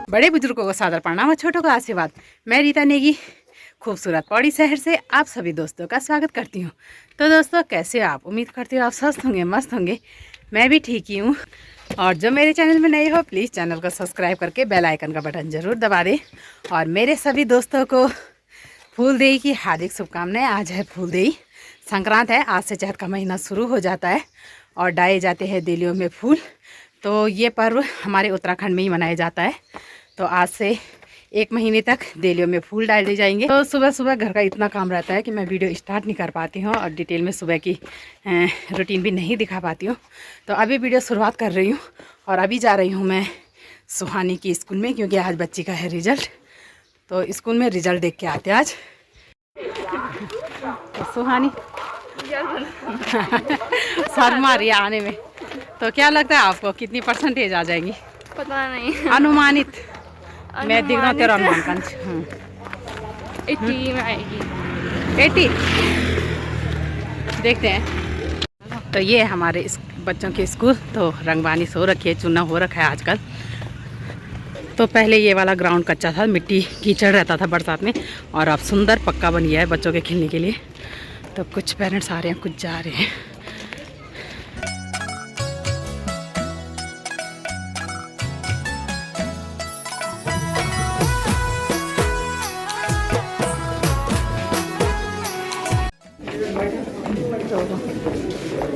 बड़े बुजुर्गों को सादर प्रणाम और छोटों का आशीर्वाद। मैं रीता नेगी खूबसूरत पौड़ी शहर से आप सभी दोस्तों का स्वागत करती हूँ। तो दोस्तों कैसे हो आप? उम्मीद करती हूँ आप स्वस्थ होंगे, मस्त होंगे। मैं भी ठीक ही हूँ। और जो मेरे चैनल में नए हो प्लीज़ चैनल को सब्सक्राइब करके बेल आइकन का बटन ज़रूर दबा दें। और मेरे सभी दोस्तों को फूलदेई की हार्दिक शुभकामनाएं। आज है फूलदेई संक्रांत है। आज से चैत का महीना शुरू हो जाता है और डाले जाते हैं देलियों में फूल। तो ये पर्व हमारे उत्तराखंड में ही मनाया जाता है। तो आज से 1 महीने तक देलियों में फूल डाले जाएंगे। तो सुबह सुबह घर का इतना काम रहता है कि मैं वीडियो स्टार्ट नहीं कर पाती हूँ और डिटेल में सुबह की रूटीन भी नहीं दिखा पाती हूँ। तो अभी वीडियो शुरुआत कर रही हूँ और अभी जा रही हूँ मैं सुहानी की स्कूल में, क्योंकि आज बच्ची का है रिजल्ट। तो स्कूल में रिजल्ट देख के आते आज। तो सुहानी शर्म आ रही है आने में। तो क्या लगता है आपको कितनी परसेंटेज आ जाएंगी? पता नहीं। अनुमानित मैं देख रहा हूँ तेरा अनुमान 80 में आएगी। 80 देखते हैं। तो ये हमारे बच्चों के स्कूल। तो रंगबानी हो रखी है, चुना हो रखा है आजकल। तो पहले ये वाला ग्राउंड कच्चा था, मिट्टी कीचड़ रहता था बरसात में, और अब सुंदर पक्का बन गया है बच्चों के खेलने के लिए। तो कुछ पेरेंट्स आ रहे हैं, कुछ जा रहे हैं।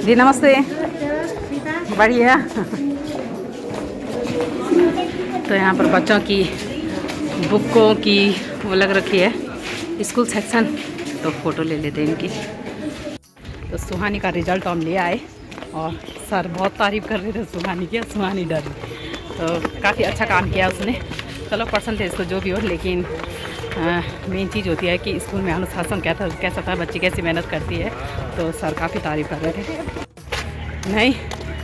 जी नमस्ते। बढ़िया। तो यहाँ पर बच्चों की बुकों की वो लग रखी है, स्कूल सेक्शन। तो फ़ोटो ले लेते हैं इनकी। तो सुहानी का रिज़ल्ट हम ले आए और सर बहुत तारीफ़ कर रहे थे सुहानी की। सुहानी डर तो काफ़ी अच्छा काम किया उसने। चलो परसेंटेज तो जो भी हो, लेकिन मेन चीज़ होती है कि स्कूल में अनुशासन कैसा था, बच्ची कैसी मेहनत करती है। तो सर काफ़ी तारीफ़ कर रहे थे। नहीं,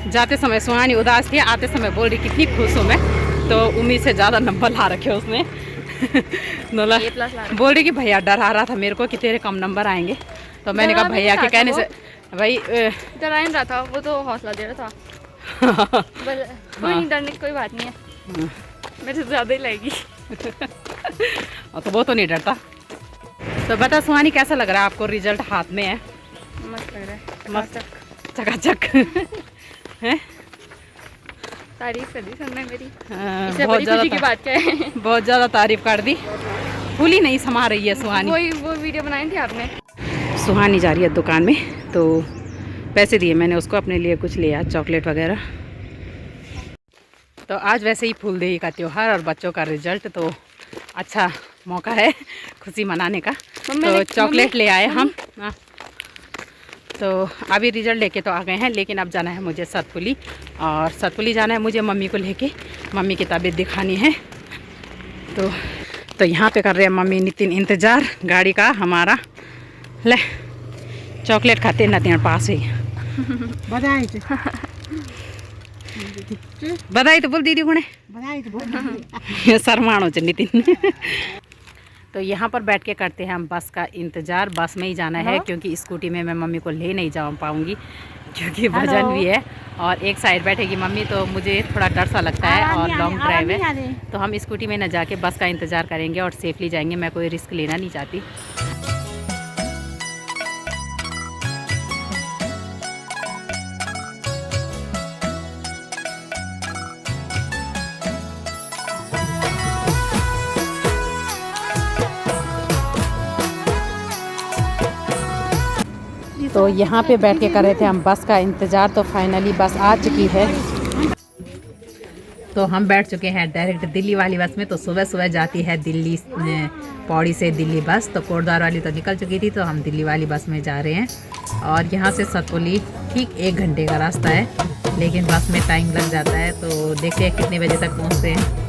जाते समय सुहानी उदास थी, आते समय बोल रही कितनी खुश हूँ मैं। तो उम्मीद से ज़्यादा नंबर ला रखे उसने। बोल रही कि भैया डरा रहा था मेरे को कि तेरे कम नंबर आएंगे। तो मैंने कहा भैया के कहने से भाई डरा नहीं रहा था, वो तो हौसला दे रहा था। कोई नहीं, डरने की कोई बात नहीं है, मेरे से ज़्यादा ही लगेगी। तो वो तो नहीं डरता। तो बता सुहानी कैसा लग रहा है आपको? रिजल्ट हाथ में है, मस्त लग रहा है, मस्त चकाचक है। तारीफ कर दी सबने मेरी। बहुत बड़ी ज़्यादा खुशी की बात क्या है। बहुत ज़्यादा तारीफ कर दी। फूली नहीं समा रही है सुहानी। वो वीडियो बनाई थी आपने। सुहानी जा रही है दुकान में, तो पैसे दिए मैंने उसको, अपने लिए कुछ लिया चॉकलेट वगैरह। तो आज वैसे ही फूलदेई का त्यौहार और बच्चों का रिजल्ट, तो अच्छा मौका है खुशी मनाने का। तो चॉकलेट ले आए हम। तो अभी रिजल्ट लेके तो आ गए हैं, लेकिन अब जाना है मुझे सतपुली। और सतपुली जाना है मुझे मम्मी को लेके, मम्मी की तबीयत दिखानी है। तो यहाँ पे कर रहे हैं मम्मी नितिन इंतज़ार गाड़ी का हमारा। ले चॉकलेट खाते न पास ही। बधाई तो बोल दीदी गुणे शर्माणो च नितिन। तो यहाँ पर बैठ के करते हैं हम बस का इंतज़ार। बस में ही जाना है, क्योंकि स्कूटी में मैं मम्मी को ले नहीं जा पाऊँगी, क्योंकि वजन भी है और एक साइड बैठेगी मम्मी, तो मुझे थोड़ा डर सा लगता है और लॉन्ग ड्राइव है। तो हम स्कूटी में न जाके बस का इंतज़ार करेंगे और सेफली जाएंगे। मैं कोई रिस्क लेना नहीं चाहती। तो यहाँ पे बैठ के कर रहे थे हम बस का इंतज़ार। तो फाइनली बस आ चुकी है। तो हम बैठ चुके हैं डायरेक्ट दिल्ली वाली बस में। तो सुबह सुबह जाती है दिल्ली पौड़ी से दिल्ली बस। तो कोटद्वार वाली तो निकल चुकी थी, तो हम दिल्ली वाली बस में जा रहे हैं। और यहाँ से सतपुली ठीक 1 घंटे का रास्ता है, लेकिन बस में टाइम लग जाता है। तो देखते हैं कितने बजे तक पहुँचते हैं।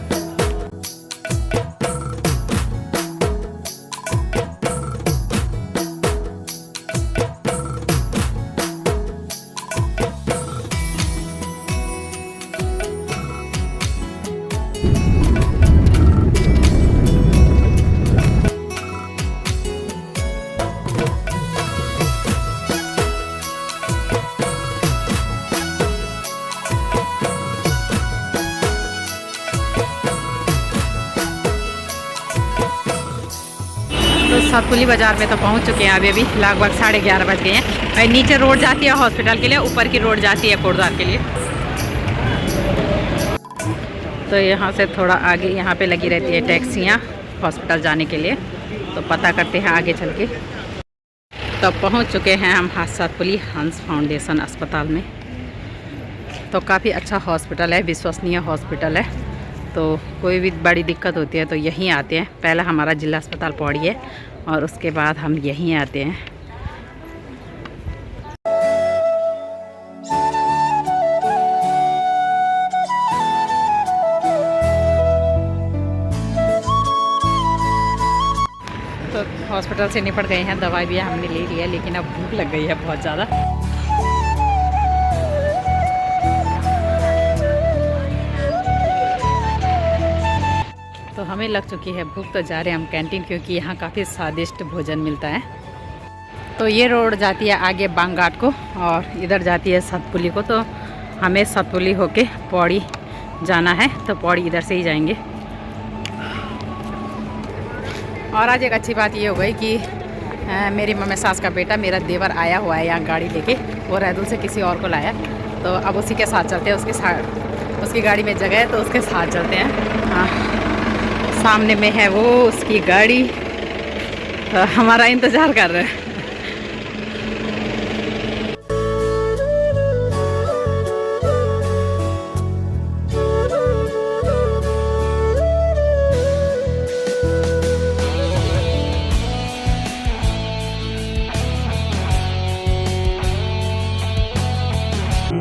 सतपुली बाज़ार में तो पहुंच चुके हैं अभी लगभग 11:30 बज गए हैं। और नीचे रोड जाती है हॉस्पिटल के लिए, ऊपर की रोड जाती है कोटद्वार के लिए। तो यहाँ से थोड़ा आगे यहाँ पे लगी रहती है टैक्सियाँ हॉस्पिटल जाने के लिए, तो पता करते हैं आगे चल के। तो पहुँच चुके हैं हम सतपुली हंस फाउंडेशन अस्पताल में। तो काफ़ी अच्छा हॉस्पिटल है, विश्वसनीय हॉस्पिटल है। तो कोई भी बड़ी दिक्कत होती है तो यहीं आते हैं। पहला हमारा जिला अस्पताल पौड़ी है और उसके बाद हम यहीं आते हैं। तो हॉस्पिटल से निपट गए हैं, दवाई भी हमने ले लिया, लेकिन अब भूख लग गई है बहुत ज़्यादा। तो हमें लग चुकी है भूख, तो जा रहे हैं हम कैंटीन, क्योंकि यहाँ काफ़ी स्वादिष्ट भोजन मिलता है। तो ये रोड जाती है आगे बांगघाट को और इधर जाती है सतपुली को। तो हमें सतपुली होके पौड़ी जाना है, तो पौड़ी इधर से ही जाएंगे। और आज एक अच्छी बात ये हो गई कि मेरी मम्मी सास का बेटा मेरा देवर आया हुआ है यहाँ गाड़ी लेके, वो रहदुल से किसी और को लाया, तो अब उसी के साथ चलते हैं। उसकी गाड़ी में जगह है तो उसके साथ चलते हैं। हाँ, सामने में है वो उसकी गाड़ी, तो हमारा इंतज़ार कर रहे हैं।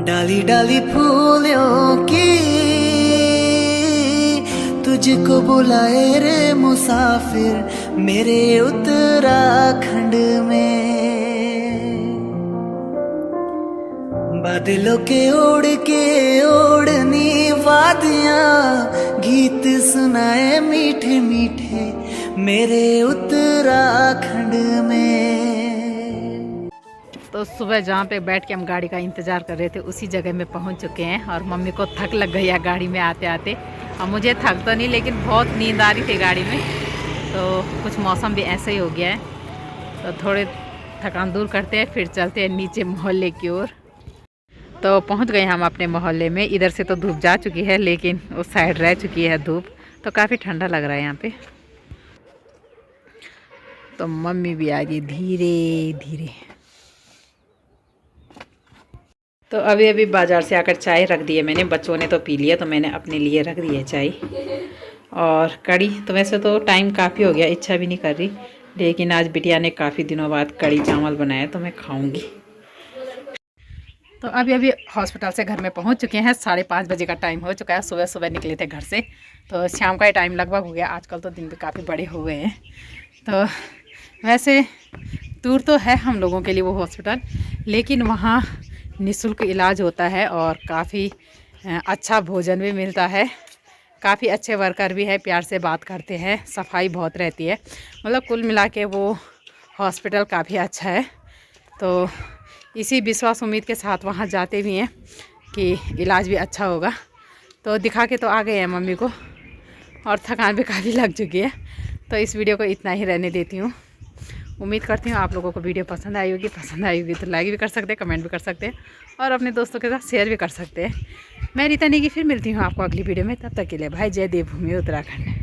डाली डाली फूलों की तुझको बुलाए रे मुसाफिर मेरे उत्तराखंड में। बादलों के ओढ़नी वादियां गीत सुनाए मीठे मीठे मेरे उत्तराखंड में। तो सुबह जहाँ पे बैठ के हम गाड़ी का इंतज़ार कर रहे थे उसी जगह में पहुँच चुके हैं। और मम्मी को थक लग गई है गाड़ी में आते आते। और मुझे थक तो नहीं, लेकिन बहुत नींद आ रही थी गाड़ी में। तो कुछ मौसम भी ऐसे ही हो गया है, तो थोड़े थकान दूर करते हैं, फिर चलते हैं नीचे मोहल्ले की ओर। तो पहुँच गए हम अपने मोहल्ले में। इधर से तो धूप जा चुकी है, लेकिन उस साइड रह चुकी है धूप, तो काफ़ी ठंडा लग रहा है यहाँ पे। तो मम्मी भी आ गई धीरे धीरे। तो अभी अभी बाज़ार से आकर चाय रख दी है मैंने, बच्चों ने तो पी लिया, तो मैंने अपने लिए रख दी है चाय। और कड़ी तो वैसे तो टाइम काफ़ी हो गया, इच्छा भी नहीं कर रही, लेकिन आज बिटिया ने काफ़ी दिनों बाद कड़ी चावल बनाया तो मैं खाऊंगी। तो अभी अभी हॉस्पिटल से घर में पहुंच चुके हैं। 5:30 बजे का टाइम हो चुका है। सुबह सुबह निकले थे घर से, तो शाम का ही टाइम लगभग हो गया। आजकल तो दिन भी काफ़ी बड़े हो गए हैं। तो वैसे दूर तो है हम लोगों के लिए वो हॉस्पिटल, लेकिन वहाँ निःशुल्क इलाज होता है और काफ़ी अच्छा भोजन भी मिलता है। काफ़ी अच्छे वर्कर भी है, प्यार से बात करते हैं, सफाई बहुत रहती है। मतलब कुल मिला के वो हॉस्पिटल काफ़ी अच्छा है। तो इसी विश्वास उम्मीद के साथ वहाँ जाते भी हैं कि इलाज भी अच्छा होगा। तो दिखा के तो आ गए हैं मम्मी को, और थकान भी काफ़ी लग चुकी है। तो इस वीडियो को इतना ही रहने देती हूँ। उम्मीद करती हूँ आप लोगों को वीडियो पसंद आई होगी। तो लाइक भी कर सकते हैं, कमेंट भी कर सकते हैं, और अपने दोस्तों के साथ शेयर भी कर सकते हैं। मैं रीता नेगी फिर मिलती हूँ आपको अगली वीडियो में। तब तक के लिए भाई, जय देवभूमि उत्तराखंड।